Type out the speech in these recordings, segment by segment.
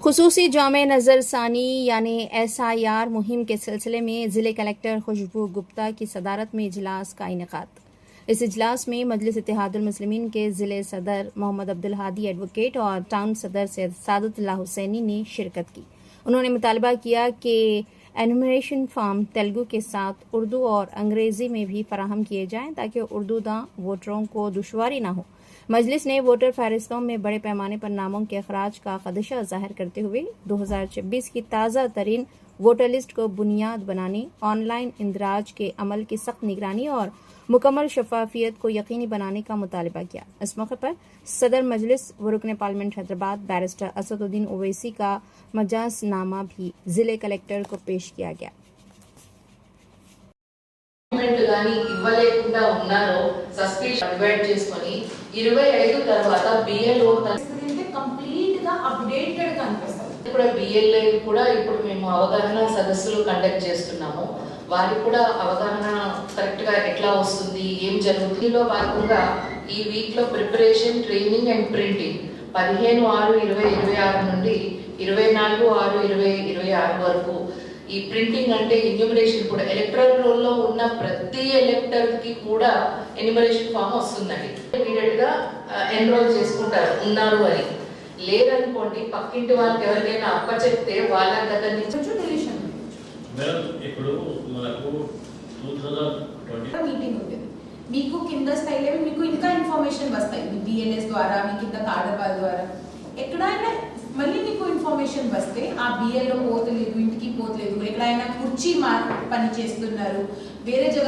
खुसूसी जामे नज़र सानी यानी SIR मुहिम के सिलसिले में ज़िले कलेक्टर खुशबू गुप्ता की सदारत में इजलास का इनेकाद। इस इजलास में मजलिस इत्तेहादुल मुस्लिमीन के ज़िले सदर मोहम्मद अब्दुल हादी एडवोकेट और टाउन सदर सैयद सादतुल्लाह हुसैनी ने शिरकत की। उन्होंने मुतालबा किया कि एनुमरेशन फॉर्म तेलुगु के साथ उर्दू और अंग्रेज़ी में भी फराहम किए जाएं ताकि उर्दूदां वोटरों को दुश्वारी न हो। मजलिस ने वोटर फहरिस्तों में बड़े पैमाने पर नामों के अखराज का खदशा जाहिर करते हुए 2026 की ताज़ा तरीन वोटर लिस्ट को बुनियाद बनाने, ऑनलाइन इंदराज के अमल की सख्त निगरानी और मुकम्मल शफाफियत को यकीनी बनाने का मुतालबा किया। इस मौके पर सदर मजलिस व रुकन पार्लियामेंट हैदराबाद बैरिस्टर असदुद्दीन ओवैसी का मजाजनामा भी जिले कलेक्टर को पेश किया गया। ఇవ్వలేకుండా ఉన్నారో సస్పెన్షన్ డివైడ్ చేసుకొని 25 తర్వాత బిఎల్ఓ కంప్లీట్ గా అప్డేటెడ్ గా అనిపిస్తుంది. కూడా బిఎల్ఏ కూడా ఇప్పుడు మేము అవగాహన సదస్సులు కండక్ట్ చేస్తున్నాము. వారికి కూడా అవగాహన కరెక్ట్ గా ఎట్లా వస్తుంది, ఏం జరుగుతుందో భాగంగా ఈ వీక్ లో ప్రిపరేషన్, ట్రైనింగ్ అండ్ ప్రింటింగ్ 15/6/2026 నుండి 24/6/2026 వరకు ఈ ప్రింటింగ్ అంటే ఎన్యూమరేషన్ కూడా ఎలక్టరల్ రోల్ లో ఉన్న ప్రతి ఎలక్టర్ కి కూడా ఎన్యూమరేషన్ ఫామ్ వస్తుందండి. ఇమీడియట్ గా ఎన్రోల్ చేసుకుంటారు ఉన్నారు అని. లేదనుకోండి పక్కింటి వాళ్ళకి ఎవరికైనా అప్ప చెప్తే వాళ్ళ దగ్గర నుంచి డిలీషన్. మేడం ఇప్పుడు మనకు 2020 మీటింగ్ ఉంటుంది. మీకు కింద స్థాయిలో మీకు ఇంకా ఇన్ఫర్మేషన్ వస్తాయి. మీ బిఎల్ఎస్ ద్వారా, మీ కింద కార్డర్ వాళ్ళ ద్వారా ఎక్కడైనా మళ్ళీ మీకు ఇన్ఫర్మేషన్ వస్తే ఆ బిఎల్లో పోతలేదు, ఇంటికి పోతలేదు, ఎక్కడైనా కుర్చీ పని చేస్తున్నారు, వేరే జగ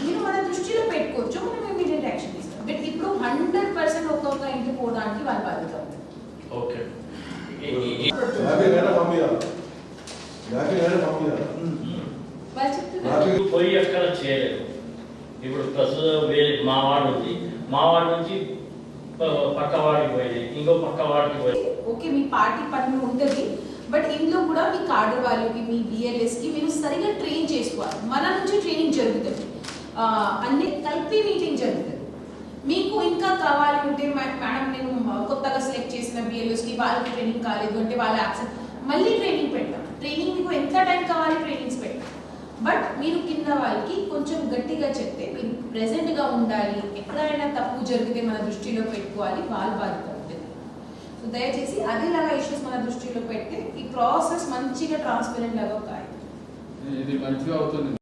మీరు మన దృష్టిలో పెట్టుకోవచ్చు. మనం ఇమీడియట్ యాక్షన్ తీస్తాం. బట్ ఇప్పుడు 100% ఒక్కొక్క ఇంటికి పోవడానికి వాళ్ళ బాధ్యత ఉంది. ఓకే వాళ్ళు చెప్తున్నారు పోయి ఎక్కడ చేయలేదు. ఇప్పుడు ప్రస్తుతం వేరే మా వార్డు ఉంది, మా వార్డు నుంచి పక్క వాడికి పోయింది, ఇంకో పక్క వాడికి పోయింది. ఓకే, మీ పార్టీ పని ఉంటుంది. బట్ ఇందులో కూడా మీ కార్డర్ వాళ్ళకి, మీ బిఎల్ఎస్ కి మీరు సరిగా ట్రైన్ చేసుకోవాలి. మన నుంచి ట్రైనింగ్ జరుగుతుంది, అన్ని కలిపి మీటింగ్ జరుగుతుంది. మీకు ఇంకా కావాలి అంటే మేడం నేను కొత్తగా సెలెక్ట్ చేసిన బిఎల్ఎస్ కి వాళ్ళకి ట్రైనింగ్ కాలేదు అంటే వాళ్ళ యాక్సెప్ట్ మళ్ళీ ట్రైనింగ్ పెడతాం. ట్రైనింగ్ మీకు ఎంత టైం కావాలి ట్రైనింగ్స్ పెడతాం. బట్ మీరు కింద వాళ్ళకి కొంచెం గట్టిగా చెప్తే మీరు ప్రెసెంట్గా ఉండాలి. ఎక్కడైనా తప్పు జరిగితే మన దృష్టిలో పెట్టుకోవాలి, వాళ్ళ బాధ్యత ఉంటుంది. సో దయచేసి అదేలాగా ఇష్యూస్ మన దృష్టిలో పెడితే ఈ ప్రాసెస్ మంచిగా ట్రాన్స్పరెంట్ లాగా కాదు. ఇది మంచిగా అవుతుంది.